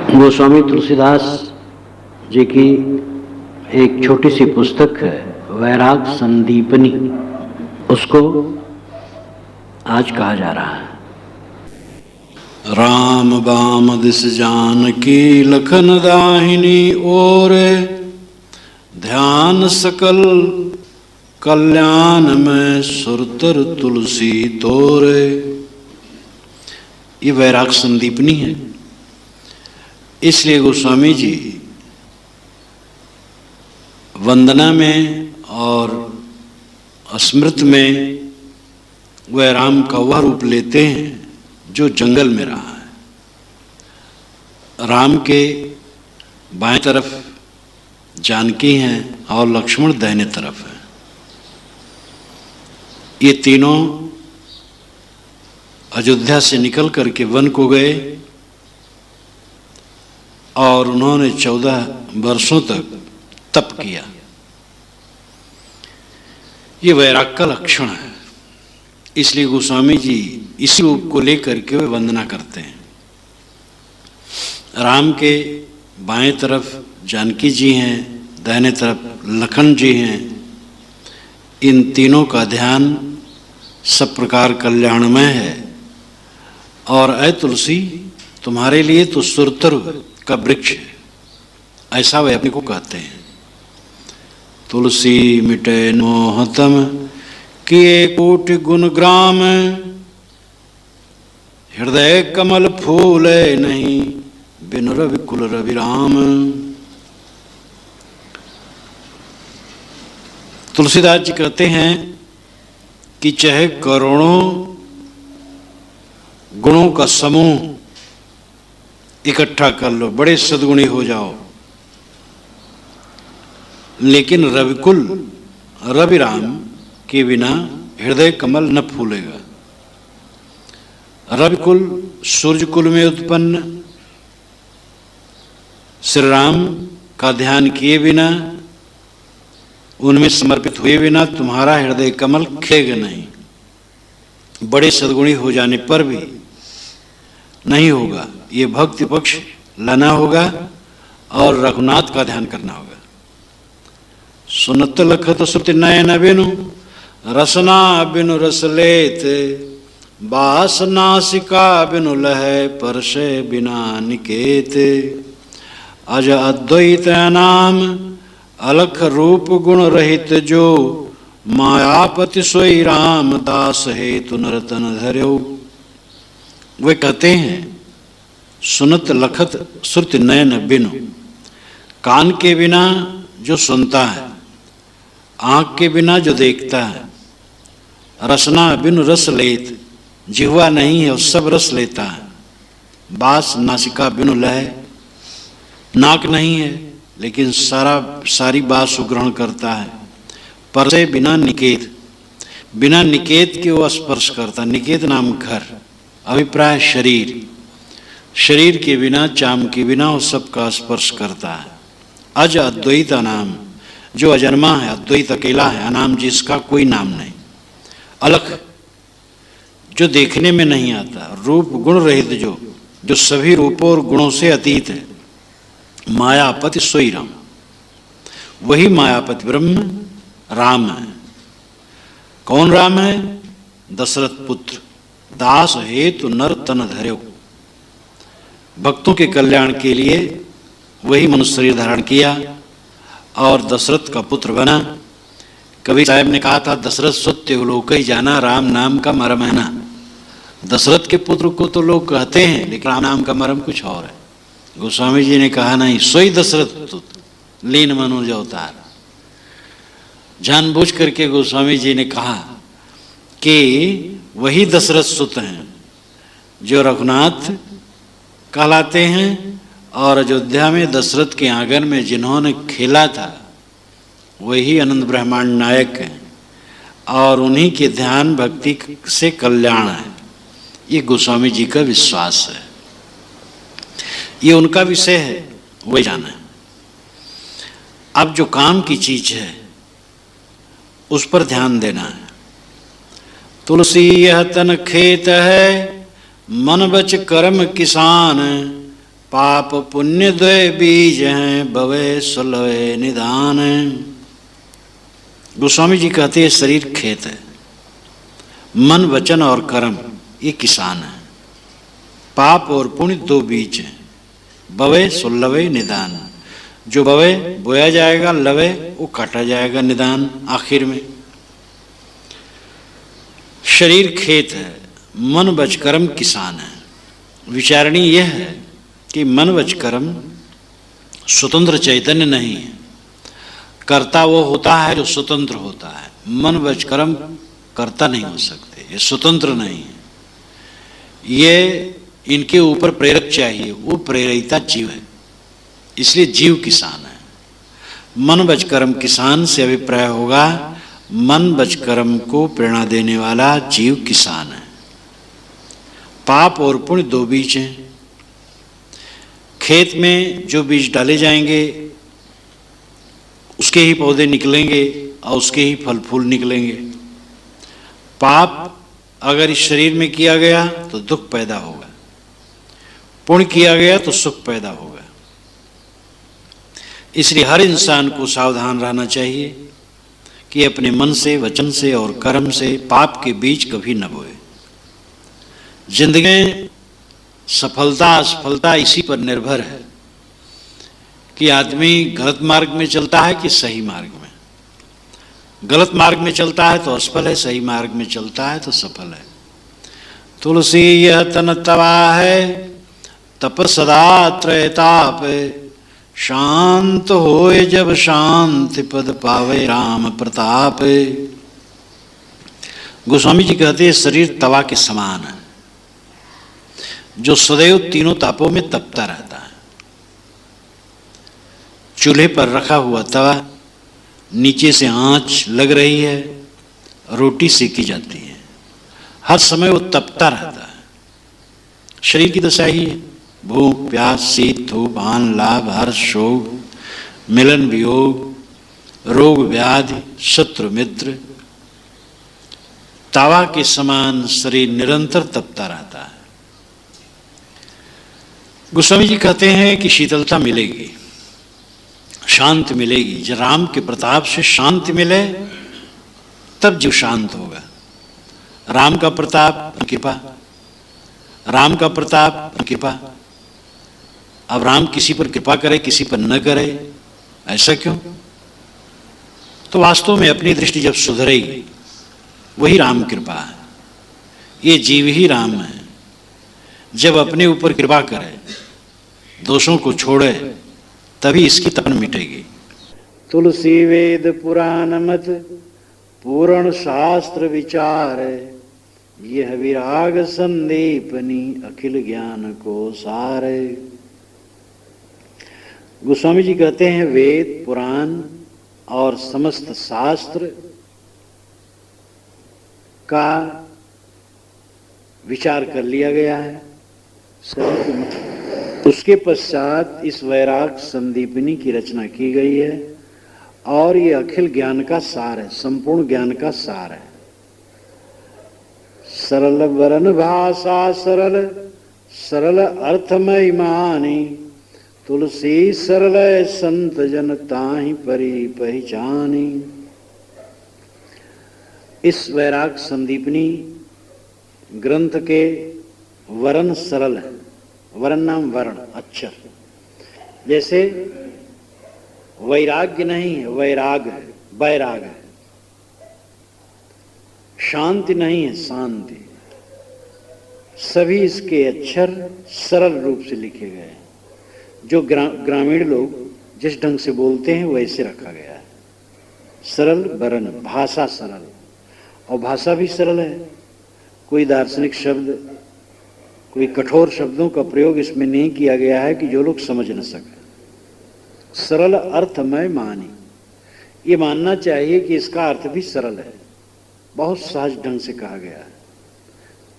गोस्वामी तुलसीदास जी की एक छोटी सी पुस्तक है वैराग संदीपनी, उसको आज कहा जा रहा है। राम बाम दिस जानकी लखन दाहिनी ओर, ध्यान सकल कल्याण में सुरतर तुलसी तोरे। ये वैराग संदीपनी है, इसलिए गोस्वामी जी वंदना में और स्मृत में वह राम का वह रूप लेते हैं जो जंगल में रहा है। राम के बाएं तरफ जानकी हैं और लक्ष्मण दाहिने तरफ है। ये तीनों अयोध्या से निकल करके वन को गए और उन्होंने 14 वर्षों तक तप किया। ये वैराग का लक्षण है, इसलिए गोस्वामी जी इसी रूप को लेकर के वे वंदना करते हैं। राम के बाएं तरफ जानकी जी हैं, दाहिने तरफ लखन जी हैं। इन तीनों का ध्यान सब प्रकार कल्याणमय है। और ऐ तुलसी, तुम्हारे लिए तो सुरतर का वृक्ष है, ऐसा वे अपने को कहते हैं। तुलसी मिटे मोहतम किए कोटि गुण ग्राम, हृदय कमल फूले नहीं बिनु रवि कुल रवि राम। तुलसीदास जी कहते हैं कि चाहे करोड़ों गुणों का समूह इकट्ठा कर लो, बड़े सद्गुणी हो जाओ, लेकिन रविकुल रवि राम के बिना हृदय कमल न फूलेगा। रविकुल सूर्य कुल में उत्पन्न श्री राम का ध्यान किए बिना, उनमें समर्पित हुए बिना तुम्हारा हृदय कमल खिलेगा नहीं। बड़े सद्गुणी हो जाने पर भी नहीं होगा। ये भक्ति पक्ष लाना होगा और रघुनाथ का ध्यान करना होगा। सुनत लखत सुत नयन बिनु रसना बिनु रस लेत, बास नासिका बिनु लहै परसे बिना निकेत। अज अद्वैत नाम अलख रूप गुण रहित जो, मायापति सोई राम दास हेतु नरतन धर्यो। वे कहते हैं सुनत लखत श्रुत नयन बिनु, कान के बिना जो सुनता है, आंख के बिना जो देखता है, रसना बिनु रस लेत, जिह्वा नहीं है और सब रस लेता है। बास नासिका बिनु लय, नाक नहीं है लेकिन सारी बात को ग्रहण करता है। परसे बिना निकेत, बिना निकेत के वो स्पर्श करता। निकेत नाम घर, अभिप्राय शरीर, शरीर के बिना, चाम के बिना वो सबका स्पर्श करता है। अज अद्वैत नाम, जो अजन्मा है, अद्वैत अकेला है, अनाम जिसका कोई नाम नहीं। अलख, जो देखने में नहीं आता। रूप गुण रहित, जो सभी रूपों और गुणों से अतीत है। मायापति सोई राम, वही मायापति ब्रह्म राम है। कौन राम है? दशरथ पुत्र, दास हेतु नर तन धर्यो। भक्तों के कल्याण के लिए वही मनुष्य शरीर धारण किया और दशरथ का पुत्र बना। कवि साहब ने कहा था, दशरथ सत्य लोक ही जाना, राम नाम का मरम है ना। दशरथ के पुत्र को तो लोग कहते हैं, लेकिन राम नाम का मरम कुछ और है। गोस्वामी जी ने कहा नहीं, सोई दशरथ लीन मनोज अवतार। जानबूझ करके गोस्वामी जी ने कहा कि वही दशरथ सुत हैं जो रघुनाथ कहलाते हैं, और अयोध्या में दशरथ के आंगन में जिन्होंने खेला था वही अनंत ब्रह्मांड नायक हैं, और उन्हीं के ध्यान भक्ति से कल्याण है। ये गोस्वामी जी का विश्वास है, ये उनका विषय है, वही जाना है। अब जो काम की चीज है उस पर ध्यान देना है। तुलसी यह तन खेत है, मन बच कर्म किसान, पाप पुण्य द्वय बीज हैं, भवे सुलभे निदान। गोस्वामी जी कहते हैं शरीर खेत है, मन वचन और कर्म ये किसान है। पाप और पुण्य दो बीज हैं, भवे सुलभे निदान। जो भवे बोया जाएगा, लवे वो काटा जाएगा, निदान आखिर में। शरीर खेत है, मन वच कर्म किसान है। विचारणी यह है कि मन वच कर्म स्वतंत्र चैतन्य नहीं है। कर्ता वो होता है जो स्वतंत्र होता है, मन वच कर्म कर्ता नहीं हो सकते, ये स्वतंत्र नहीं है। ये इनके ऊपर प्रेरक चाहिए, वो प्रेरिता जीव है, इसलिए जीव किसान है। मन वच कर्म किसान से अभिप्राय होगा मन वच कर्म को प्रेरणा देने वाला जीव किसान है। पाप और पुण्य दो बीज हैं। खेत में जो बीज डाले जाएंगे उसके ही पौधे निकलेंगे और उसके ही फल फूल निकलेंगे। पाप अगर इस शरीर में किया गया तो दुख पैदा होगा, पुण्य किया गया तो सुख पैदा होगा। इसलिए हर इंसान को सावधान रहना चाहिए कि अपने मन से, वचन से और कर्म से पाप के बीज कभी न बोए। जिंदगी में सफलता असफलता इसी पर निर्भर है कि आदमी गलत मार्ग में चलता है कि सही मार्ग में। गलत मार्ग में चलता है तो असफल है, सही मार्ग में चलता है तो सफल है। तुलसी यह तन तवा है, तप सदा त्रैताप, शांत होए जब शांति पद पावे राम प्रताप। गोस्वामी जी कहते हैं शरीर तवा के समान है जो सदैव तीनों तापों में तपता रहता है। चूल्हे पर रखा हुआ तवा, नीचे से आंच लग रही है, रोटी सेकी जाती है, हर समय वो तपता रहता है। शरीर की दशा ही है, भूख प्यास शीत धूप आन लाभ हर्ष शोक मिलन वियोग रोग व्याधि शत्रु मित्र, तावा के समान शरीर निरंतर तपता रहता है। गोस्वामी जी कहते हैं कि शीतलता मिलेगी, शांति मिलेगी। जब राम के प्रताप से शांति मिले तब जीव शांत होगा। राम का प्रताप कृपा, राम का प्रताप कृपा। अब राम किसी पर कृपा करे किसी पर न करे, ऐसा क्यों? तो वास्तव में अपनी दृष्टि जब सुधरेगी वही राम कृपा है। ये जीव ही राम है। जब अपने ऊपर कृपा करे, दोषों को छोड़े, तभी इसकी तपन मिटेगी। तुलसी वेद पुराण मत पूर्ण शास्त्र विचार, यह विराग संदीपनी अखिल ज्ञान को सारे। गोस्वामी जी कहते हैं वेद पुराण और समस्त शास्त्र का विचार कर लिया गया है। उसके पश्चात इस वैराग संदीपनी की रचना की गई है और ये अखिल ज्ञान का सार है, संपूर्ण ज्ञान का सार है। सरल वरन भाषा सरल, सरल अर्थमय मानी, तुलसी सरल संत जन ताहि परि पहचानी। इस वैराग संदीपनी ग्रंथ के वर्ण सरल है। वर्ण नाम वर्ण अक्षर, जैसे वैराग्य नहीं है, वैराग है, वैराग है। शांति नहीं है, शांति। सभी इसके अक्षर सरल रूप से लिखे गए हैं। जो ग्रामीण लोग जिस ढंग से बोलते हैं वैसे रखा गया है। सरल वर्ण, भाषा सरल, और भाषा भी सरल है। कोई दार्शनिक शब्द, कोई कठोर शब्दों का प्रयोग इसमें नहीं किया गया है कि जो लोग समझ न सके। सरल अर्थमय मानी, ये मानना चाहिए कि इसका अर्थ भी सरल है, बहुत सहज ढंग से कहा गया है।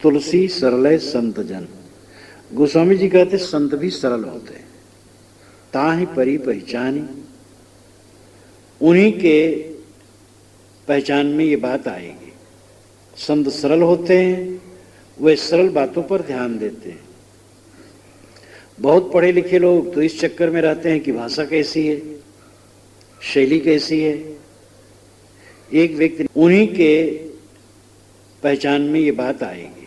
तुलसी सरल संत जन, गोस्वामी जी कहते संत भी सरल होते हैं। ताहि परि पहचानी, उन्हीं के पहचान में ये बात आएगी। संत सरल होते हैं, वे सरल बातों पर ध्यान देते हैं। बहुत पढ़े लिखे लोग तो इस चक्कर में रहते हैं कि भाषा कैसी है, शैली कैसी है। एक व्यक्ति, उन्हीं के पहचान में ये बात आएगी।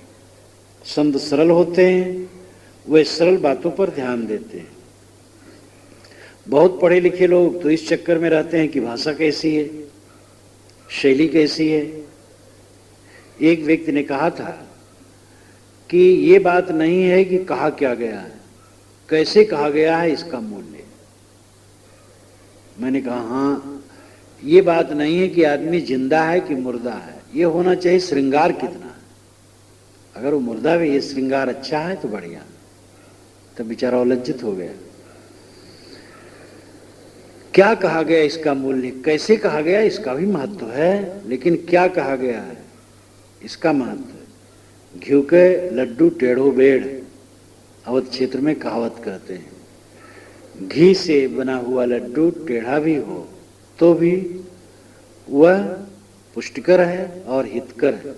संत सरल होते हैं, वे सरल बातों पर ध्यान देते हैं। बहुत पढ़े लिखे लोग तो इस चक्कर में रहते हैं कि भाषा कैसी है, शैली कैसी है। एक व्यक्ति ने कहा था कि ये बात नहीं है कि कहा क्या गया है, कैसे कहा गया है इसका मूल्य। मैंने कहा हाँ, ये बात नहीं है कि आदमी जिंदा है कि मुर्दा है, ये होना चाहिए श्रृंगार कितना है। अगर वो मुर्दा भी ये श्रृंगार अच्छा है तो बढ़िया, तो बेचारा लज्जित हो गया। क्या कहा गया इसका मूल्य, कैसे कहा गया इसका भी महत्व है, लेकिन क्या कहा गया है इसका महत्व। घी के लड्डू टेढ़ो बेड़, अवध क्षेत्र में कहावत कहते हैं। घी से बना हुआ लड्डू टेढ़ा भी हो तो भी वह पुष्टिकर है और हितकर है।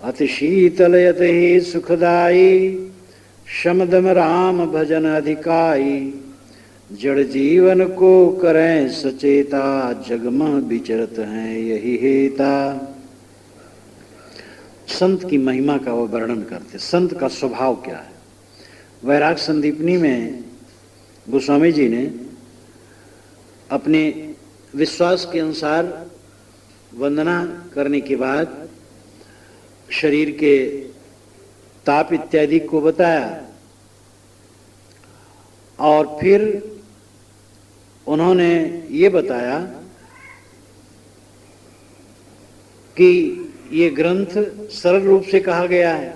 अति शीतल यत ही सुखदाई, शमदम राम भजन अधिकाई। जड़ जीवन को करें सचेता, जगमह विचरत हैं यही हेता। संत की महिमा का वो वर्णन करते, संत का स्वभाव क्या है। वैराग संदीपनी में गोस्वामी जी ने अपने विश्वास के अनुसार वंदना करने के बाद शरीर के ताप इत्यादि को बताया, और फिर उन्होंने ये बताया कि ये ग्रंथ सरल रूप से कहा गया है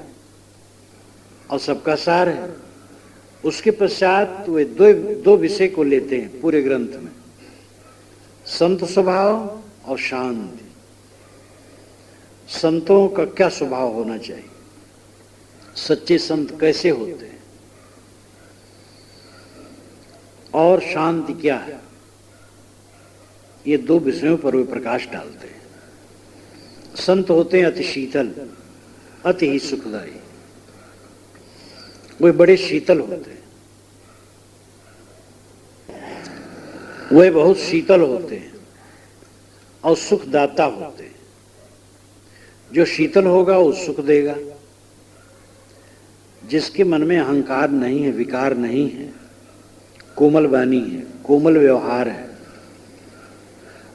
और सबका सार है। उसके पश्चात वे दो विषय को लेते हैं पूरे ग्रंथ में, संत स्वभाव और शांति। संतों का क्या स्वभाव होना चाहिए, सच्चे संत कैसे होते हैं, और शांति क्या है, ये दो विषयों पर वे प्रकाश डालते हैं। संत होते हैं अति शीतल, अति ही सुखदायी। वे बड़े शीतल होते हैं, वे बहुत शीतल होते हैं और सुखदाता होते हैं। जो शीतल होगा वो सुख देगा। जिसके मन में अहंकार नहीं है, विकार नहीं है, कोमल वाणी है, कोमल व्यवहार है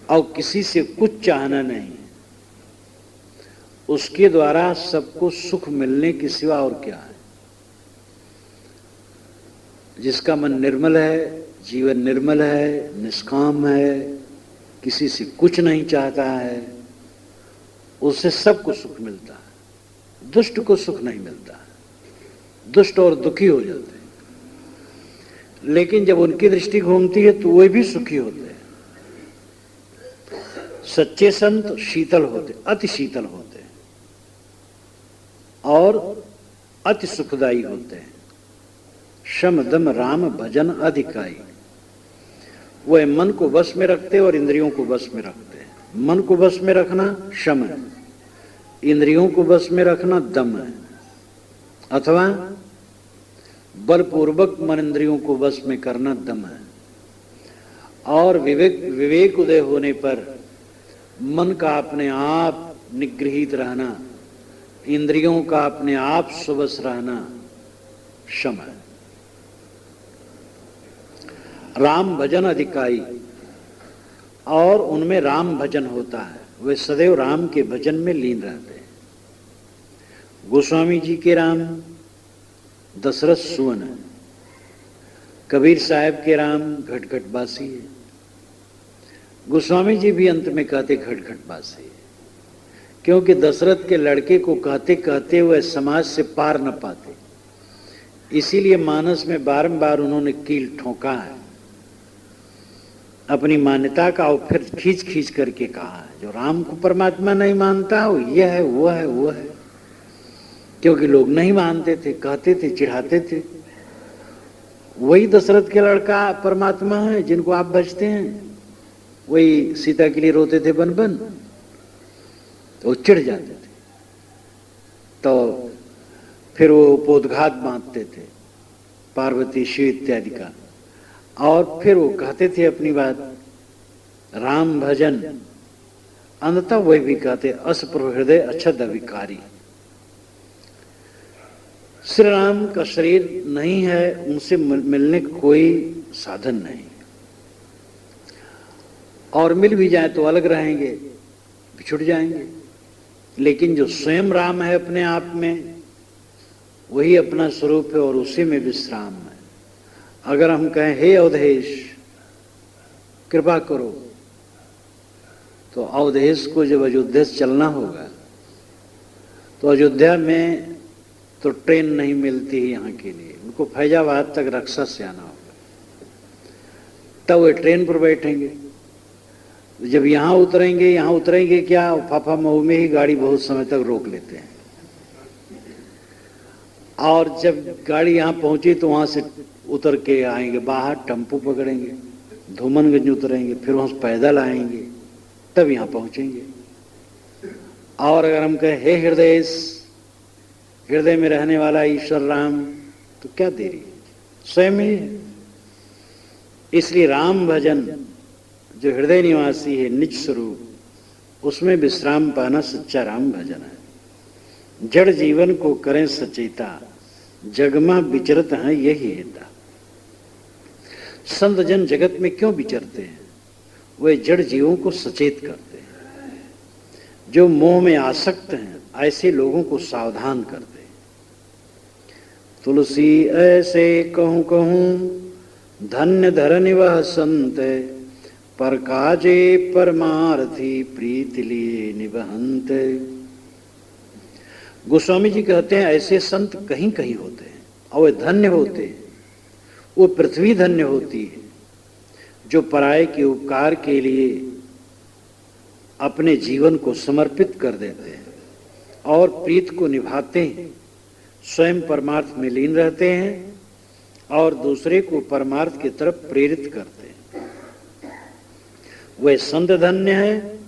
और किसी से कुछ चाहना नहीं, उसके द्वारा सबको सुख मिलने के सिवा और क्या है। जिसका मन निर्मल है, जीवन निर्मल है, निष्काम है, किसी से कुछ नहीं चाहता है, उससे सबको सुख मिलता है। दुष्ट को सुख नहीं मिलता, दुष्ट और दुखी हो जाते हैं। लेकिन जब उनकी दृष्टि घूमती है तो वे भी सुखी होते हैं। सच्चे संत शीतल होते, अति शीतल होते हैं और अति सुखदायी होते हैं। शम दम राम भजन अधिकाई। वह मन को वश में रखते और इंद्रियों को वश में रखते हैं। मन को वश में रखना शम है, इंद्रियों को वश में रखना दम है, अथवा बलपूर्वक मन इंद्रियों को वश में करना दम है। और विवेक उदय होने पर मन का अपने आप निगृहित रहना, इंद्रियों का अपने आप स्ववश रहना शम है। राम भजन अधिकाई, और उनमें राम भजन होता है, वे सदैव राम के भजन में लीन रहते हैं। गोस्वामी जी के राम दशरथ सुवन है, कबीर साहब के राम घट घट बासी है, गोस्वामी जी भी अंत में कहते घट घट बासी है, क्योंकि दशरथ के लड़के को कहते कहते हुए समाज से पार न पाते, इसीलिए मानस में बारंबार उन्होंने कील ठोका है अपनी मान्यता का, और फिर खींच खींच करके कहा है जो राम को परमात्मा नहीं मानता हो, यह है वो है वो है। क्योंकि लोग नहीं मानते थे, कहते थे, चिढ़ाते थे। वही दशरथ के लड़का परमात्मा है जिनको आप भजते हैं, वही सीता के लिए रोते थे बन बन, तो चिढ़ जाते थे, तो फिर वो उपोद्घात बांधते थे पार्वती शिव इत्यादि का। और फिर वो कहते थे अपनी बात, राम भजन, अंततः वही भी कहते असप्रभु हृदय अच्छद विकारी। श्री राम का शरीर नहीं है, उनसे मिलने का कोई साधन नहीं, और मिल भी जाए तो अलग रहेंगे, बिछुड़ जाएंगे। लेकिन जो स्वयं राम है अपने आप में, वही अपना स्वरूप है और उसी में विश्राम है। अगर हम कहें हे अवधेश कृपा करो, तो अवधेश को जब अयोध्या से चलना होगा तो अयोध्या में तो ट्रेन नहीं मिलती है यहाँ के लिए, उनको फैजाबाद तक रक्षा से आना होगा, तब वे ट्रेन पर बैठेंगे। जब यहाँ उतरेंगे क्या, फाफा मऊ में ही गाड़ी बहुत समय तक रोक लेते हैं, और जब गाड़ी यहाँ पहुंची तो वहां से उतर के आएंगे बाहर, टेम्पो पकड़ेंगे, धूमनगंज उतरेंगे, फिर वहां से पैदल आएंगे, तब यहाँ पहुंचेंगे। और अगर हम कहें हे हृदय में रहने वाला ईश्वर राम, तो क्या देरी, स्वयं ही है। इसलिए राम भजन जो हृदय निवासी है निज स्वरूप, उसमें विश्राम पाना सच्चा राम भजन है। जड़ जीवन को करें सचेता, जगमा विचरत हैं यही हेता। संत जन जगत में क्यों विचरते हैं? वे जड़ जीवों को सचेत करते हैं। जो मोह में आसक्त हैं ऐसे लोगों को सावधान करते हैं। तुलसी ऐसे कहूं कहूं धन्य धरनि वह संत, पर काजे परमार्थी प्रीत लिए निबहंत। गोस्वामी जी कहते हैं ऐसे संत कहीं कहीं होते हैं और वे धन्य होते हैं। वो पृथ्वी धन्य होती है जो पराये के उपकार के लिए अपने जीवन को समर्पित कर देते हैं और प्रीत को निभाते हैं, स्वयं परमार्थ में लीन रहते हैं और दूसरे को परमार्थ की तरफ प्रेरित करते हैं। वह संत धन्य है,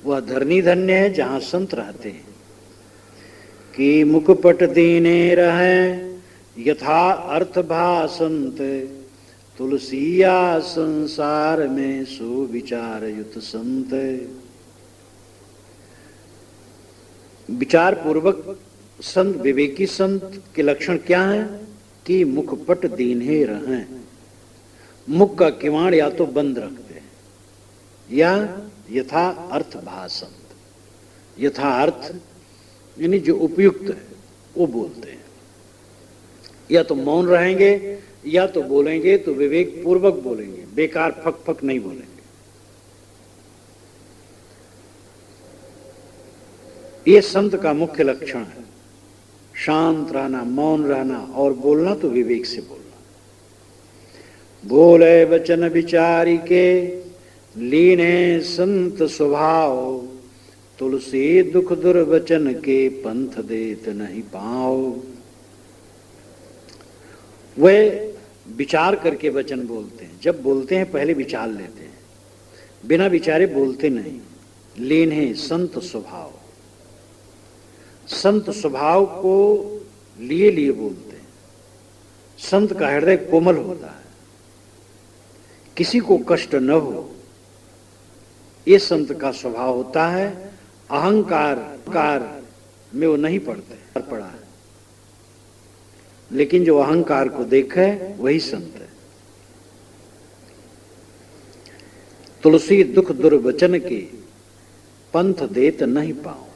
वह धरनी धन्य है जहां संत रहते हैं। कि मुखपट दीने रहें यथा अर्थ भासंत, तुलसिया संसार में सो विचार युत संत। विचार पूर्वक संत, विवेकी संत के लक्षण क्या है? कि मुखपट दीने रहें, मुख का किवाड़ या तो बंद रखते हैं या यथा अर्थ भासंत, यथा अर्थ यानी जो उपयुक्त है वो बोलते हैं। या तो मौन रहेंगे या तो बोलेंगे तो विवेक पूर्वक बोलेंगे, बेकार फक फक नहीं बोलेंगे। ये संत का मुख्य लक्षण है, शांत रहना, मौन रहना और बोलना तो विवेक से बोलना। बोले वचन विचारी के लीने संत स्वभाव, तुलसी दुख दुर्वचन के पंथ देत नहीं पाओ। वे विचार करके वचन बोलते हैं, जब बोलते हैं पहले विचार लेते हैं, बिना विचारे बोलते नहीं। लीन है संत स्वभाव, संत स्वभाव को लिए लिए बोलते हैं। संत का हृदय कोमल होता है, किसी को कष्ट न हो, ये संत का स्वभाव होता है। अहंकार में वो नहीं पड़ा है, लेकिन जो अहंकार को देखे वही संत है। तुलसी दुख दुर्वचन के पंथ देत नहीं पाओ।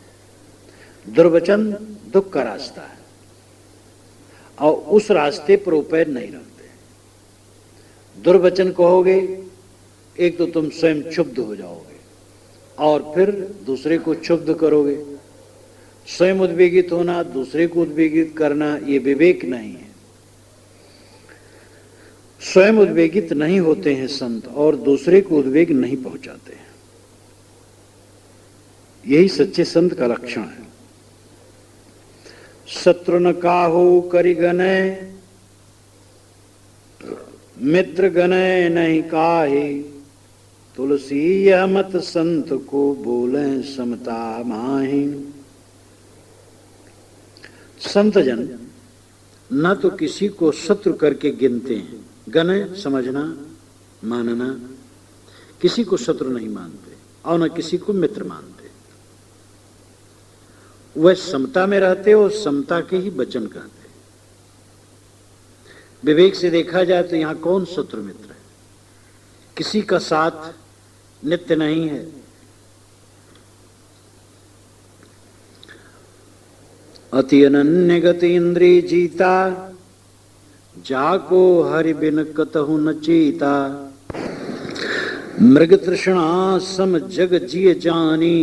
दुर्वचन दुख का रास्ता है और उस रास्ते पर वो पैर नहीं रखते। दुर्वचन कहोगे एक तो तुम स्वयं क्षुब्ध हो जाओगे और फिर दूसरे को क्षुब्ध करोगे। स्वयं उद्वेगित होना, दूसरे को उद्वेगित करना, ये विवेक नहीं है। स्वयं उद्वेगित नहीं होते हैं संत और दूसरे को उद्वेग नहीं पहुंचाते हैं। यही सच्चे संत का लक्षण है। शत्रु न काहू करि गने, मित्र गने नहीं काहे, तुलसी यह मत संत को बोले समता माही। संत जन न तो किसी को शत्रु करके गिनते हैं, गण समझना मानना, किसी को शत्रु नहीं मानते और न किसी को मित्र मानते। वह समता में रहते और समता के ही वचन कहते। विवेक से देखा जाए तो यहां कौन शत्रु मित्र है? किसी का साथ नित्य नहीं है। अति अनन्य गति इंद्रिय जीता, जाको हरि बिन कतहु न चीता। मृग तृष्णा सम जग जिय जानी,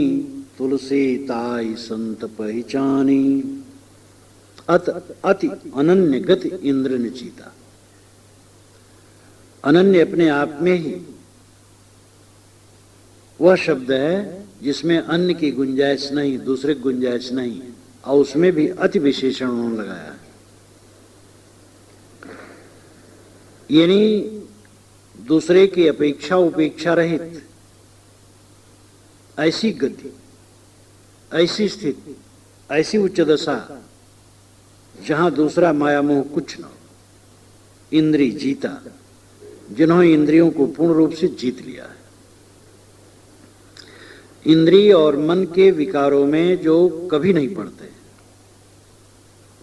तुलसी ताई संत पहचानी। अति अनन्य गति इंद्र ने जीता। अनन्य अपने आप में ही वह शब्द है जिसमें अन्य की गुंजाइश नहीं, दूसरे की गुंजाइश नहीं, और उसमें भी अति विशेषण उन्होंने लगाया। यानी दूसरे की अपेक्षा उपेक्षा रहित ऐसी गति, ऐसी स्थिति, ऐसी उच्च दशा जहां दूसरा माया मोह कुछ न हो। इंद्रिय जीता, जिन्होंने इंद्रियों को पूर्ण रूप से जीत लिया है। इंद्रिय और मन के विकारों में जो कभी नहीं पड़ते,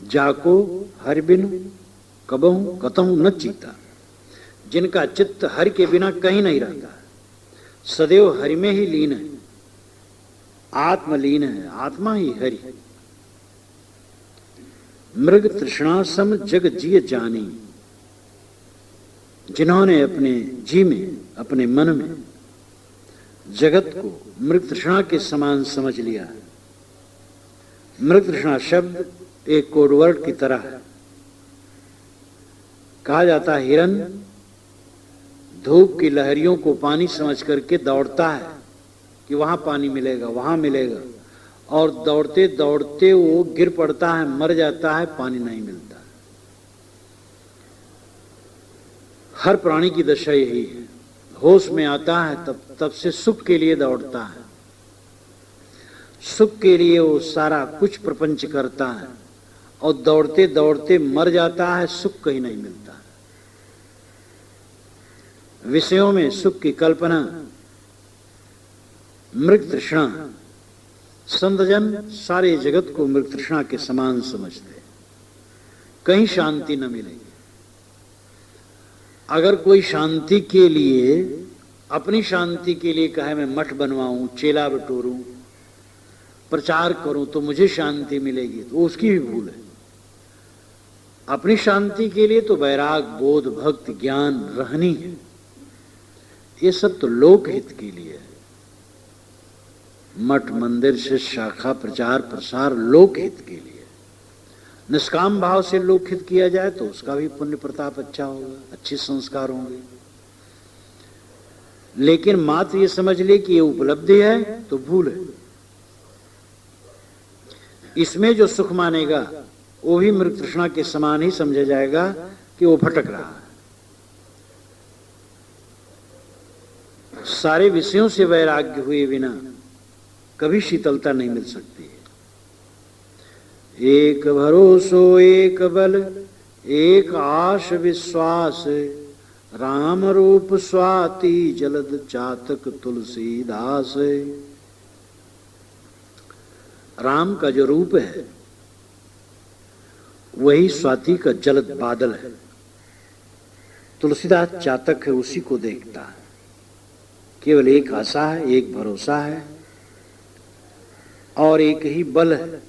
जाको हरि बिनु कबहु कतहु न चीता, जिनका चित्त हरि के बिना कहीं नहीं रहता, सदैव हरि में ही लीन है, आत्मलीन है, आत्मा ही हरि है। मृग तृष्णा सम जग जिय जानी, जिन्होंने अपने जी में, अपने मन में जगत को मृग तृष्णा के समान समझ लिया। मृग तृष्णा शब्द एक कोडवर्ड की तरह है। कहा जाता है हिरन धूप की लहरियों को पानी समझ करके दौड़ता है कि वहां पानी मिलेगा, वहां मिलेगा, और दौड़ते दौड़ते वो गिर पड़ता है, मर जाता है, पानी नहीं मिलता। हर प्राणी की दशा यही है। होश में आता है तब से सुख के लिए दौड़ता है, सुख के लिए वो सारा कुछ प्रपंच करता है, और दौड़ते दौड़ते मर जाता है, सुख कहीं नहीं मिलता। विषयों में सुख की कल्पना, मृग तृष्णा। संतजन सारे जगत को मृग तृष्णा के समान समझते, कहीं शांति न मिलेगी। अगर कोई शांति के लिए, अपनी शांति के लिए कहे मैं मठ बनवाऊं, चेला बटोरूं, प्रचार करूं तो मुझे शांति मिलेगी, तो उसकी भी भूल है। अपनी शांति के लिए तो वैराग, बोध, भक्ति, ज्ञान रहनी है। ये सब तो लोकहित के लिए है। मठ, मंदिर, शिष्य, शाखा, प्रचार, प्रसार लोकहित के लिए। निष्काम भाव से लोकहित किया जाए तो उसका भी पुण्य प्रताप अच्छा होगा, अच्छे संस्कार होंगे। लेकिन मात्र ये समझ ले कि ये उपलब्धि है तो भूल है। इसमें जो सुख मानेगा वो भी मृग तृष्णा के समान ही समझा जाएगा कि वो भटक रहा है। सारे विषयों से वैराग्य हुए बिना कभी शीतलता नहीं मिल सकती है। एक भरोसो एक बल, एक आश विश्वास, राम रूप स्वाति जलद चातक तुलसीदास। राम का जो रूप है वही स्वाति का जलद बादल है। तुलसीदास चातक है, उसी को देखता है। केवल एक आशा है, एक भरोसा है, और एक ही बल है,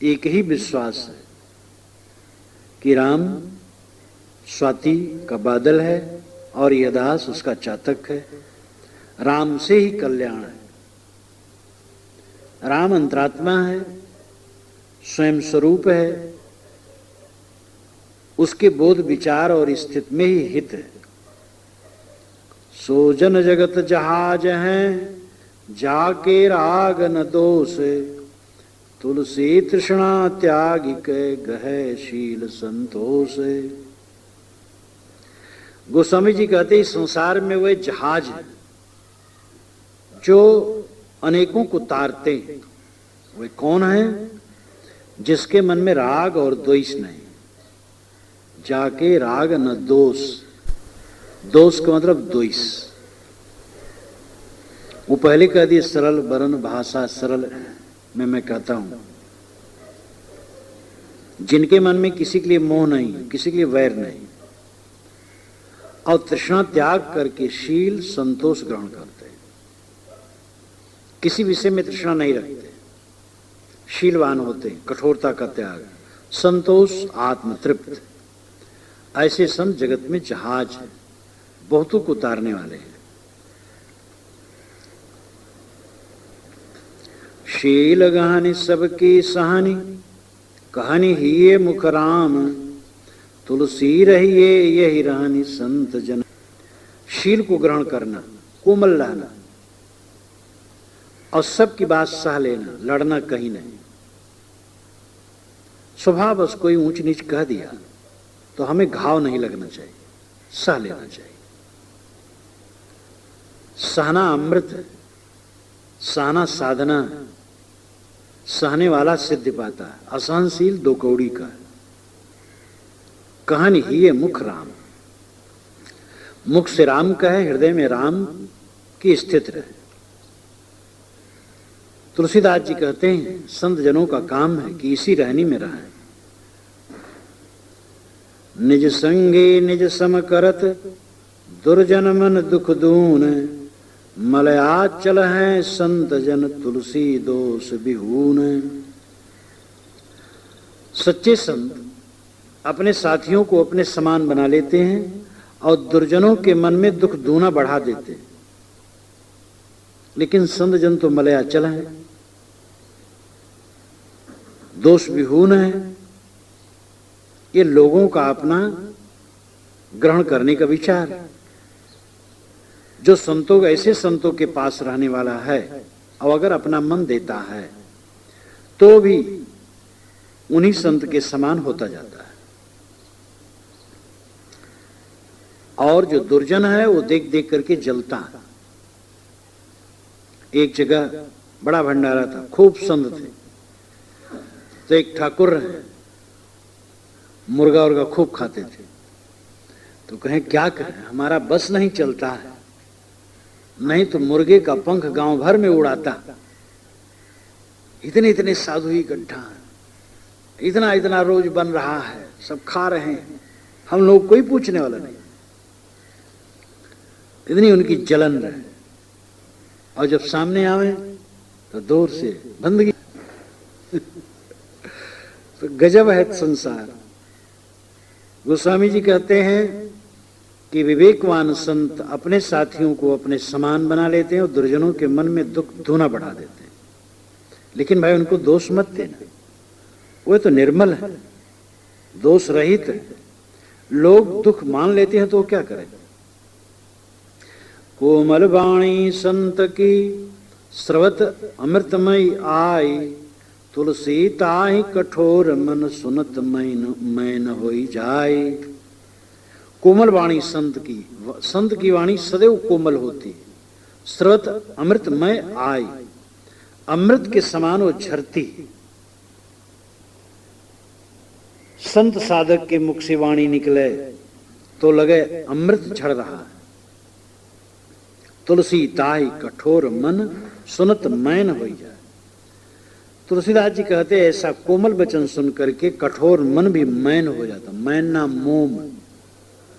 एक ही विश्वास है कि राम स्वाति का बादल है और यह दास उसका चातक है। राम से ही कल्याण है। राम अंतरात्मा है, स्वयं स्वरूप है, उसके बोध विचार और स्थिति में ही हित है। सो जन जगत जहाज हैं, जाके राग न दोष, तुलसी तृष्णा त्यागी के गहे शील संतोष। गोस्वामी जी कहते हैं संसार में वह जहाज है जो अनेकों को तारते हैं। वे कौन है? जिसके मन में राग और द्वेष नहीं, जाके राग न दोष, दोष का मतलब द्वेष। वो पहले कह दिए सरल वर्ण भाषा सरल में मैं कहता हूं, जिनके मन में किसी के लिए मोह नहीं, किसी के लिए वैर नहीं, और तृष्णा त्याग करके शील संतोष ग्रहण करते हैं, किसी विषय में तृष्णा नहीं रखते, शीलवान होते हैं, कठोरता का त्याग, संतोष आत्म तृप्त, ऐसे संत जगत में जहाज है, बहुतों को उतारने वाले हैं। शील गहनी सबकी सहानी, कहानी ही ये मुख राम, तुलसी रहिए यही रहनी संत जन। शील को ग्रहण करना, कोमल रहना और सबकी बात सह लेना, लड़ना कहीं नहीं। स्वभाव बस कोई ऊंच नीच कह दिया तो हमें घाव नहीं लगना चाहिए, सह लेना चाहिए। सहना अमृत, सहना साधना, सहने वाला सिद्ध पाता है। असहनशील दो कौड़ी का। कहानी ही है मुख राम, मुख से राम का है, हृदय में राम की स्थित रहे। तुलसीदास जी कहते हैं संत जनों का काम है कि इसी रहनी में रहें। निज संगे निज सम करत, दुर्जन मन दुख दून, मलयाचल हैं संत जन तुलसी दोष विहून। सच्चे संत अपने साथियों को अपने समान बना लेते हैं और दुर्जनों के मन में दुख दूना बढ़ा देते हैं। लेकिन संत जन तो मलयाचल हैं, दोष विहून है। ये लोगों का अपना ग्रहण करने का विचार। जो संतों, ऐसे संतों के पास रहने वाला है और अगर अपना मन देता है तो भी उन्हीं संत के समान होता जाता है। और जो दुर्जन है वो देख देख करके जलता है। एक जगह बड़ा भंडारा था, खूब संत थे, तो एक ठाकुर है, मुर्गा उर्गा खूब खाते थे। तो कहें क्या करें, हमारा बस नहीं चलता है, नहीं तो मुर्गे का पंख गांव भर में उड़ाता। इतने इतने साधु इकट्ठा हैं, इतना इतना रोज बन रहा है, सब खा रहे हैं, हम लोग कोई पूछने वाला नहीं। इतनी उनकी जलन रहे। और जब सामने आवे तो दूर से बंदगी। तो गजब है संसार। गोस्वामी जी कहते हैं कि विवेकवान संत अपने साथियों को अपने समान बना लेते हैं और दुर्जनों के मन में दुख धूना बढ़ा देते हैं। लेकिन भाई उनको दोष मत देना, वो तो निर्मल है, दोष रहित है। लोग दुख मान लेते हैं तो वो क्या करें। कोमल वाणी संत की स्रवत अमृतमय आई, तुलसी ताहि कठोर मन सुनत मैन होई जाए। कोमल वाणी संत की वाणी सदैव कोमल होती है। स्रवत अमृतमय आई, अमृत के समान वो झरती। संत साधक के मुख से वाणी निकले तो लगे अमृत झड़ रहा है। तुलसी ताई कठोर मन सुनत मैन हो जाए। तुलसीदास जी कहते हैं ऐसा कोमल वचन सुन करके कठोर मन भी मैन हो जाता। मैन ना मोम,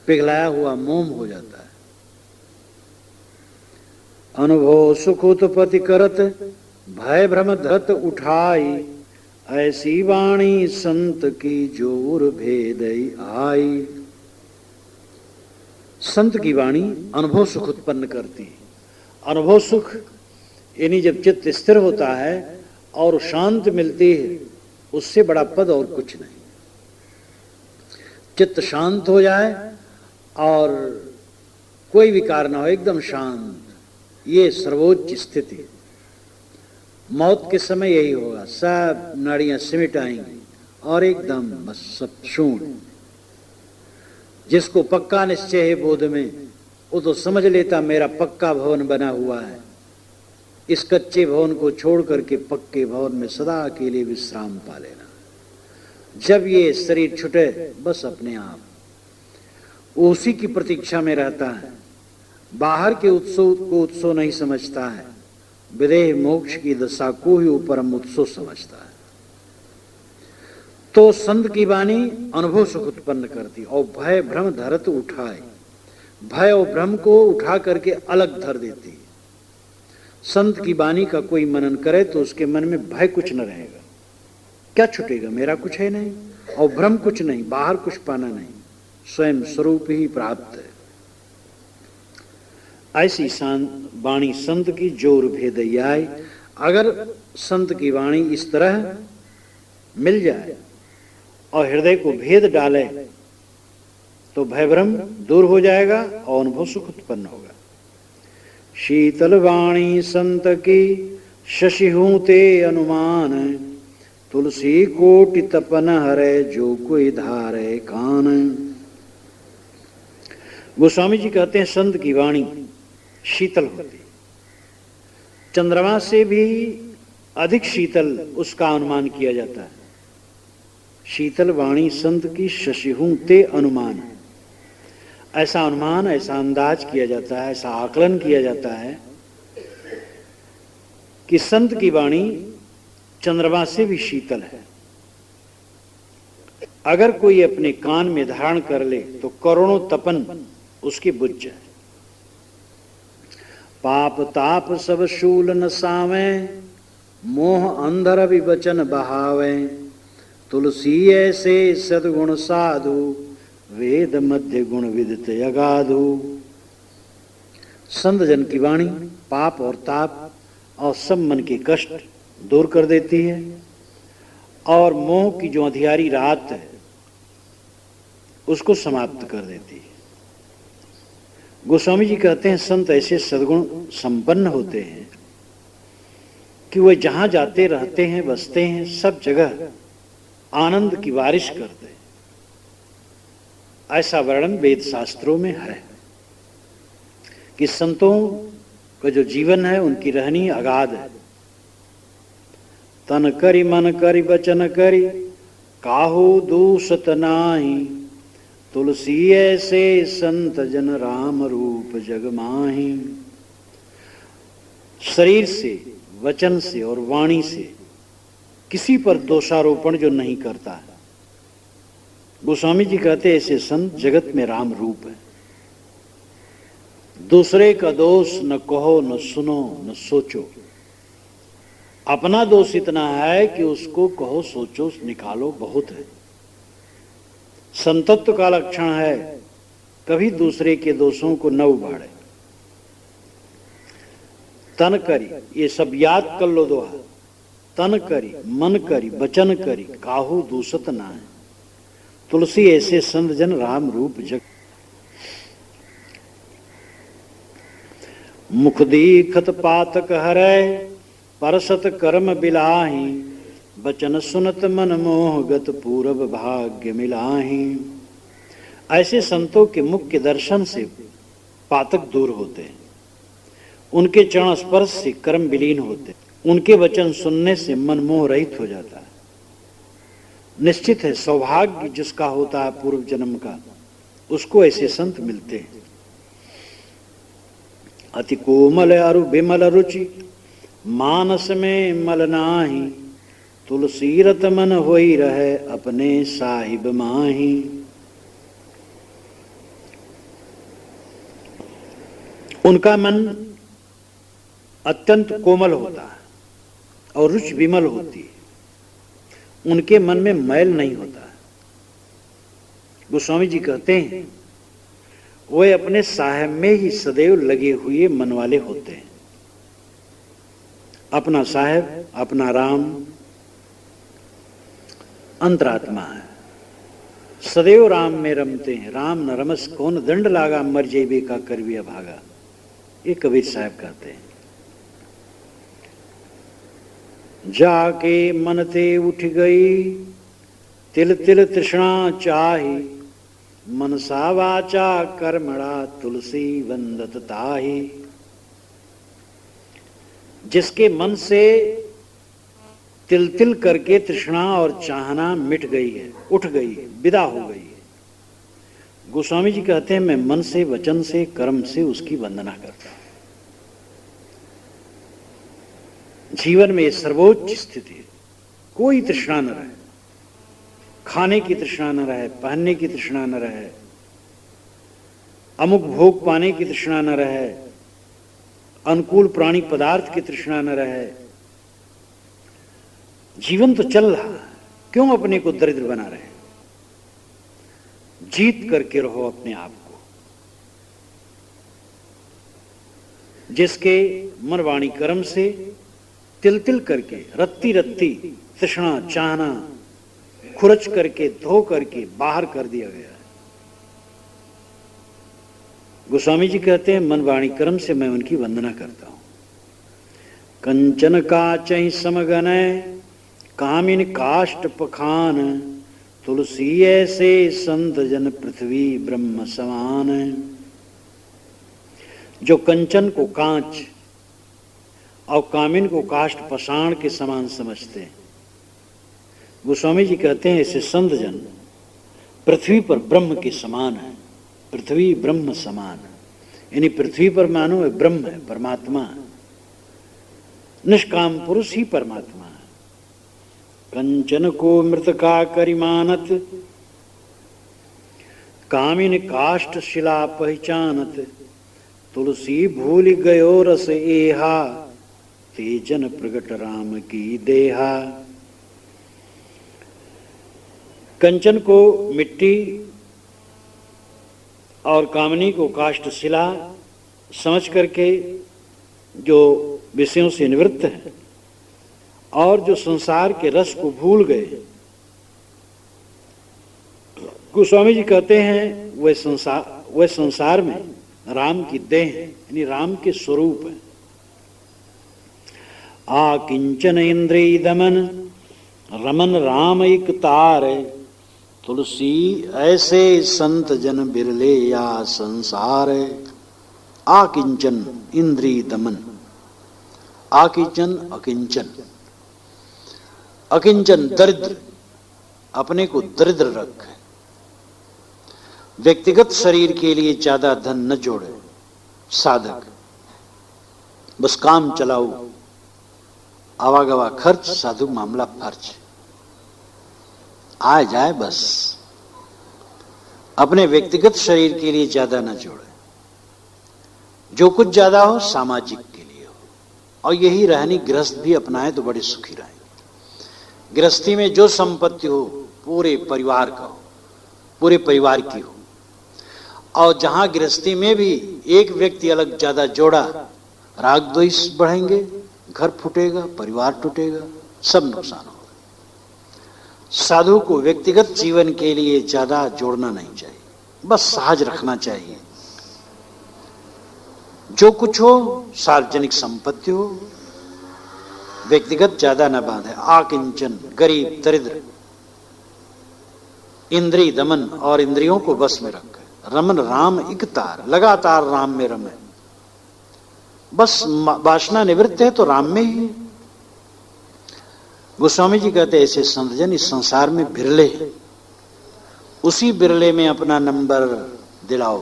पिघलाया हुआ मोम हो जाता है। अनुभव सुख उत्पत्ति करत, भय भ्रम धरत उठाई, ऐसी वाणी संत की जोर भेद आई। संत की वाणी अनुभव सुख उत्पन्न करती है। अनुभव सुख यानी जब चित्त स्थिर होता है और शांत मिलती है, उससे बड़ा पद और कुछ नहीं। चित्त शांत हो जाए और कोई विकार ना हो, एकदम शांत, ये सर्वोच्च स्थिति। मौत के समय यही होगा, सब नाड़ियां सिमट आएंगी और एकदम बस सब शून्य। जिसको पक्का निश्चय है बोध में, वो तो समझ लेता मेरा पक्का भवन बना हुआ है। इस कच्चे भवन को छोड़ करके पक्के भवन में सदा के लिए विश्राम पा लेना। जब ये शरीर छूटे बस अपने आप उसी की प्रतीक्षा में रहता है, बाहर के उत्सव को उत्सव नहीं समझता है, विदेह मोक्ष की दशा को ही परम उत्सव समझता है। तो संत की वाणी अनुभव सुख उत्पन्न करती और भय भ्रम धरत उठाए, भय और भ्रम को उठा करके अलग धर देती है। संत की वाणी का कोई मनन करे तो उसके मन में भय कुछ न रहेगा, क्या छूटेगा, मेरा कुछ है नहीं, और भ्रम कुछ नहीं, बाहर कुछ पाना नहीं, स्वयं स्वरूप ही प्राप्त है। ऐसी वाणी संत की जोर भेद आए। अगर संत की वाणी इस तरह मिल जाए और हृदय को भेद डाले तो भय भ्रम दूर हो जाएगा और अनुभव सुख उत्पन्न होगा। शीतल वाणी संत की शशि हूं ते अनुमान, तुलसी कोटि तपन हरे जो कोई धारे कान। गोस्वामी जी कहते हैं संत की वाणी शीतल होती, चंद्रमा से भी अधिक शीतल उसका अनुमान किया जाता है। शीतल वाणी संत की शशि हूं ते अनुमान, ऐसा अनुमान, ऐसा अंदाज किया जाता है, ऐसा आकलन किया जाता है कि संत की वाणी चंद्रमा से भी शीतल है। अगर कोई अपने कान में धारण कर ले तो करोड़ों तपन उसकी बुझ जाए। पाप ताप सब शूल न सावे, मोह अंधर विवचन बहावे, तुलसी ऐसे सद्गुण साधु, वेद मध्य गुण विदित अगाधु। संत जन की वाणी पाप और ताप और सब मन के कष्ट दूर कर देती है और मोह की जो अंधियारी रात है उसको समाप्त कर देती है। गोस्वामी जी कहते हैं संत ऐसे सद्गुण संपन्न होते हैं कि वे जहां जाते रहते हैं, बसते हैं, सब जगह आनंद की बारिश करते हैं। ऐसा वर्णन वेद शास्त्रों में है कि संतों का जो जीवन है उनकी रहनी अगाध है। तन करि मन करि वचन करि, काहू दूषत नाही, तुलसी ऐसे संत जन राम रूप जग माही। शरीर से, वचन से और वाणी से किसी पर दोषारोपण जो नहीं करता है, गोस्वामी जी कहते ऐसे संत जगत में राम रूप है। दूसरे का दोष न कहो, न सुनो, न सोचो। अपना दोष इतना है कि उसको कहो, सोचो, निकालो, बहुत है। संतत्व का लक्षण है कभी दूसरे के दोषों को न उबाड़े। तन करी, ये सब याद कर लो दोहा। तन करी, मन करी, वचन करी, काहू दूषत ना है, तुलसी ऐसे संत जन राम रूप जग। मुख दीखत पातक हरै, परसत कर्म बिलाही, बचन सुनत मन मोहगत पूरब भाग्य मिलाही। ऐसे संतों के मुख के दर्शन से पातक दूर होते हैं, उनके चरण स्पर्श से कर्म विलीन होते, उनके वचन सुनने से मन मोह रहित हो जाता है। निश्चित है सौभाग्य जिसका होता है पूर्व जन्म का, उसको ऐसे संत मिलते हैं। अति कोमल अरु विमल रुचि, मानस में मल नाही, तुलसी रत मन होई रहे अपने साहिब माही। उनका मन अत्यंत कोमल होता है और रुचि विमल होती है, उनके मन में मैल नहीं होता। गोस्वामी जी कहते हैं वे अपने साहेब में ही सदैव लगे हुए मन वाले होते हैं। अपना साहेब, अपना राम अंतरात्मा है, सदैव राम में रमते हैं। राम न रमस कौन दंड लागा, मर जेबे का करविया भागा, ये कबीर साहब कहते हैं। जाके मन ते उठ गई, तिल तिल तृष्णा चाही, मनसा वाचा कर्मणा तुलसी वंदत ताही। जिसके मन से तिल तिल करके तृष्णा और चाहना मिट गई है, उठ गई है, विदा हो गई है, गोस्वामी जी कहते हैं मैं मन से, वचन से, कर्म से उसकी वंदना करता हूं। जीवन में सर्वोच्च स्थिति है। कोई तृष्णा न रहे, खाने की तृष्णा न रहे, पहनने की तृष्णा न रहे, अमुक भोग पाने की तृष्णा न रहे, अनुकूल प्राणी पदार्थ की तृष्णा न रहे। जीवन तो चल रहा है, क्यों अपने को दरिद्र बना रहे? जीत करके रहो अपने आप को। जिसके मन वाणी कर्म से तिल तिल करके, रत्ती रत्ती तृष्णा चाहना खुरच करके, धो करके बाहर कर दिया गया है। गोस्वामी जी कहते हैं मन वाणी कर्म से मैं उनकी वंदना करता हूं। कंचन काचहि समगनय कामिन काष्ठ पखान, तुलसी ऐसे संत जन पृथ्वी ब्रह्म समान। जो कंचन को कांच और कामिन को काष्ठ पाषाण के समान समझते हैं, गोस्वामी जी कहते हैं ऐसे संत जन पृथ्वी पर ब्रह्म के समान है। पृथ्वी ब्रह्म समान, यानी पृथ्वी पर मानो है ब्रह्म है, परमात्मा है, निष्काम पुरुष ही परमात्मा है। कंचन को मृतका करिमानत, कामिन काष्ठ शिला पहचानत, तुलसी भूल गयो रस एहा, तेजन प्रगट राम की देहा। कंचन को मिट्टी और कामनी को काष्ठ शिला समझ करके जो विषयों से निवृत्त है और जो संसार के रस को भूल गए, गोस्वामी जी कहते हैं वह संसार में राम की देह है, यानी राम के स्वरूप है। आकिंचन इंद्रिय दमन रमन राम एक तार, तुलसी ऐसे संत जन बिरले या संसार। आकिंचन इंद्रिय दमन, आकिंचन अकिंचन, अकिंचन दरिद्र, अपने को दरिद्र रखे, व्यक्तिगत शरीर के लिए ज्यादा धन न जोड़े। साधक बस काम चलाओ, आवागवा खर्च, साधु मामला फर्ज, आ जाए बस। अपने व्यक्तिगत शरीर के लिए ज्यादा न जोड़े। जो कुछ ज्यादा हो सामाजिक के लिए हो, और यही रहनी गृहस्थ भी अपनाए तो बड़े सुखी रहेंगे। गृहस्थी में जो संपत्ति हो पूरे परिवार का हो, पूरे परिवार की हो। और जहां गृहस्थी में भी एक व्यक्ति अलग ज्यादा जोड़ा, राग द्वेष बढ़ेंगे, घर फूटेगा, परिवार टूटेगा, सब नुकसान होगा। साधु को व्यक्तिगत जीवन के लिए ज्यादा जोड़ना नहीं चाहिए, बस सहज रखना चाहिए। जो कुछ हो सार्वजनिक संपत्ति हो, व्यक्तिगत ज्यादा न बांधे। आकिंचन गरीब दरिद्र, इंद्रिय दमन और इंद्रियों को बस में रखे। रमन राम एक तार, लगातार राम में रमे। बस वासना निवृत्त है तो राम में ही। गोस्वामी जी कहते हैं ऐसे संतजन इस संसार में बिरले, उसी बिरले में अपना नंबर दिलाओ।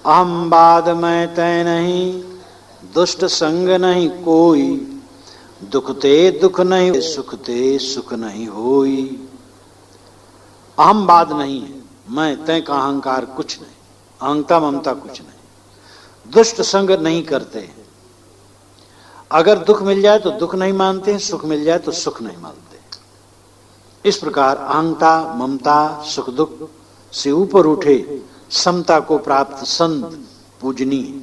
अहम बाद मैं तय नहीं, दुष्ट संग नहीं कोई, दुखते दुख नहीं, सुखते सुख नहीं होई। अहम बाद नहीं है, मैं तय का अहंकार कुछ नहीं, अहंता ममता कुछ नहीं, दुष्ट संग नहीं करते। अगर दुख मिल जाए तो दुख नहीं मानते, सुख मिल जाए तो सुख नहीं मानते। इस प्रकार अहंता ममता सुख दुख से ऊपर उठे समता को प्राप्त संत पूजनीय।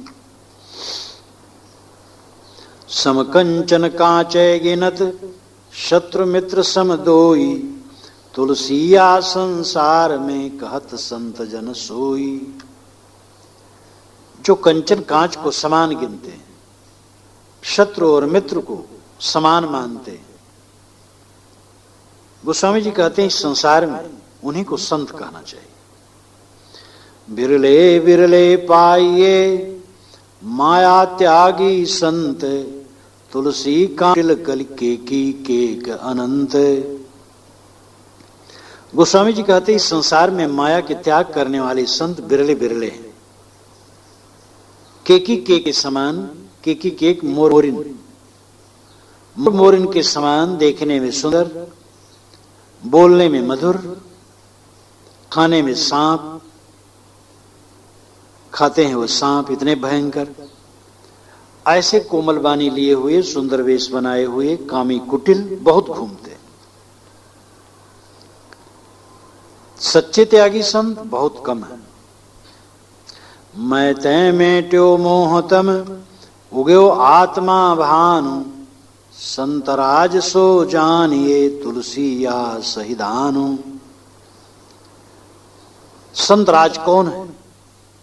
समकंचन कांचय गिनत, शत्रु मित्र सम दोई, तुलसिया संसार में कहत संत जन सोई। जो कंचन कांच को समान गिनते हैं, शत्रु और मित्र को समान मानते हैं, गोस्वामी जी कहते हैं इस संसार में उन्हीं को संत कहना चाहिए। बिरले बिरले पाइये माया त्यागी संत, तुलसी का कल के की केक अनंत। गोस्वामी जी कहते इस संसार में माया के त्याग करने वाले संत बिरले बिरले हैं। केकी के समान, केकी केक मोरिन, मोरिन के समान देखने में सुंदर, बोलने में मधुर, खाने में सांप, खाते हैं वो सांप इतने भयंकर। ऐसे कोमल बानी लिए हुए, सुंदर वेश बनाए हुए कामी कुटिल बहुत घूमते। सच्चे त्यागी संत बहुत कम है। मैं तय मेट्यो मोहतम उग्यो आत्मा भानु, संतराज सो जानिए तुलसी या सहिदानु। संतराज कौन है?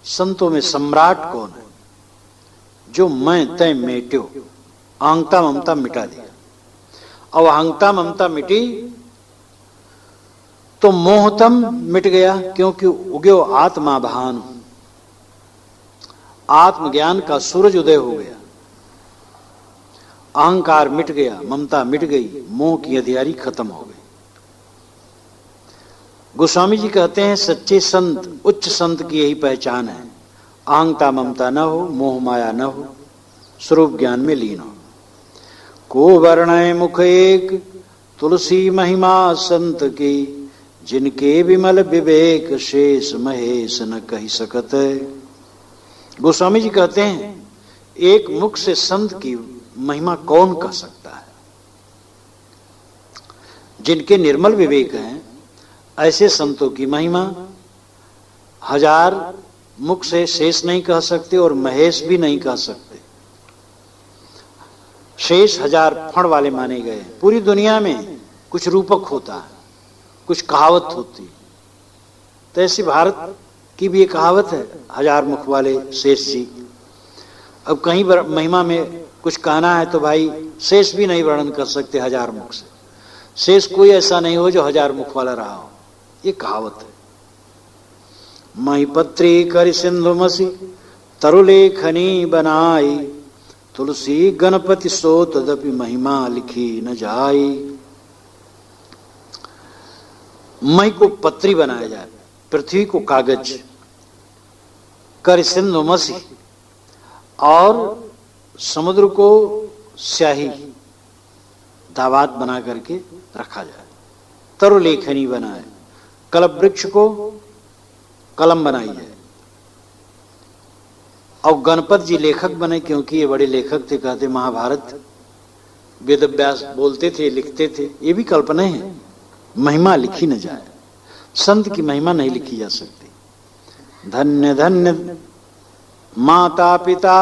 संतों में सम्राट कौन है? जो मैं तय मेट्यो, अहंता ममता मिटा दिया। और अहंता ममता मिटी तो मोहतम मिट गया, क्योंकि उग्यो आत्मा भानु, आत्मज्ञान का सूरज उदय हो गया। अहंकार मिट गया, ममता मिट गई, मोह की अंधियारी खत्म हो गई। गोस्वामी जी कहते हैं सच्चे संत, उच्च संत की यही पहचान है, अहंता ममता न हो, मोह माया न हो, स्वरूप ज्ञान में लीन हो। को वर्णय मुख एक तुलसी महिमा संत की, जिनके विमल विवेक शेष महेश न कही सकत। गोस्वामी जी कहते हैं एक मुख से संत की महिमा कौन कह सकता है? जिनके निर्मल विवेक हैं ऐसे संतों की महिमा हजार मुख से शेष नहीं कह सकते और महेश भी नहीं कह सकते। शेष हजार फण वाले माने गए। पूरी दुनिया में कुछ रूपक होता है, कुछ कहावत होती है, तो ऐसी भारत की भी एक कहावत है, हजार मुख वाले शेष जी। अब कहीं महिमा में कुछ कहना है तो भाई शेष भी नहीं वर्णन कर सकते हजार मुख से। शेष कोई ऐसा नहीं हो जो हजार मुख वाला रहा हो, ये कहावत है। महिपत्री कर सिंधु मसी तरुलेखनी बनाई, तुलसी गणपति सो तदपि महिमा लिखी न जाई। मही को पत्री बनाया जाए, पृथ्वी को कागज, कर सिंधु मसी और समुद्र को स्याही दावात बना करके रखा जाए। तरुलेखनी बनाए, कल्प वृक्ष को कलम बनाई जाए। और गणपत जी लेखक बने, क्योंकि ये बड़े लेखक थे। कहते महाभारत वेद व्यास बोलते थे, लिखते थे। ये भी कल्पना है, महिमा लिखी न जाए। संत की महिमा नहीं लिखी जा सकती। धन्य धन्य माता पिता,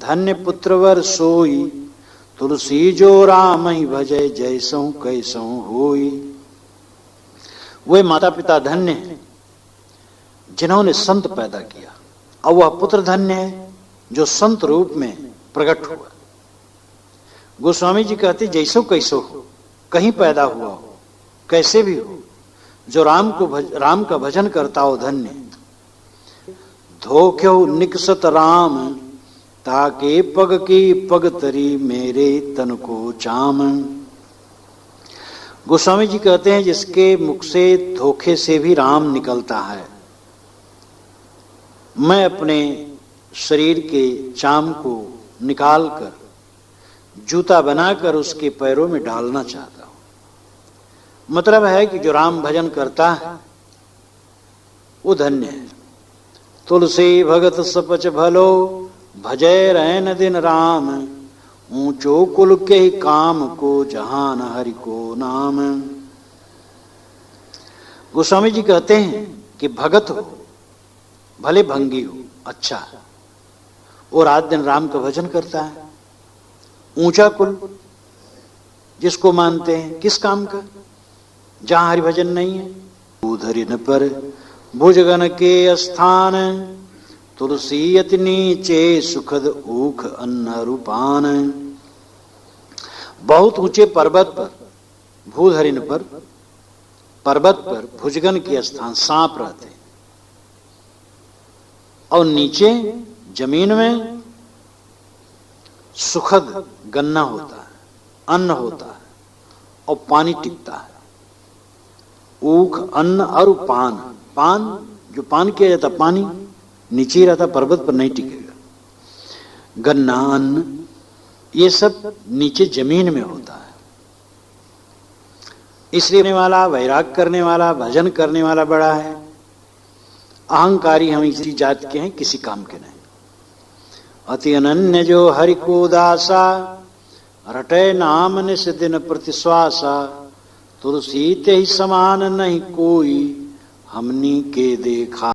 धन्य पुत्रवर सोई, तुलसी जो राम ही भजे, जैसहु कैसहु होई। वे माता पिता धन्य हैं जिन्होंने संत पैदा किया, और वह पुत्र धन्य है जो संत रूप में प्रकट हुआ। गोस्वामी जी कहते जैसो कैसो हो, कहीं पैदा हुआ हो, कैसे भी हो, जो राम का भजन करता हो धन्य। धोख्यो निकसत राम, ताके पग की पग तरी, मेरे तन को चाम। गोस्वामी जी कहते हैं जिसके मुख से धोखे से भी राम निकलता है, मैं अपने शरीर के चाम को निकालकर जूता बनाकर उसके पैरों में डालना चाहता हूं। मतलब है कि जो राम भजन करता है वो धन्य है। तुलसी भगत सपच भलो, भजय रहन दिन राम, ऊंचो कुल के ही काम को, जहान हरि को नाम। गोस्वामी जी कहते हैं कि भगत हो, भले भंगी हो, अच्छा है, और रात दिन राम का भजन करता है। ऊंचा कुल जिसको मानते हैं, किस काम का? जहां हरि भजन नहीं है। उधरिन पर भुजगन के स्थान, तुलसी अति नीचे सुखद ऊख अन्न रूपान। बहुत ऊंचे पर्वत पर, भूधरिन पर, पर्वत पर भुजगन के स्थान सांप रहते हैं, और नीचे जमीन में सुखद गन्ना होता है, अन्न होता है, और पानी टिकता है। ऊख, अन्न और पान। पान जो पान किया जाता पानी नीचे ही रहता, पर्वत पर नहीं टिकेगा। गन्ना, अन्न, ये सब नीचे जमीन में होता है। इसलिए वाला, वैराग करने वाला, भजन करने वाला बड़ा है। अहंकारी हम इसी जात के हैं, किसी काम के नहीं। अति अनन्य जो हरि को दासा, रटे नाम निस दिन प्रतिश्वासा। तुलसी ते ही समान नहीं कोई, हमनी के देखा।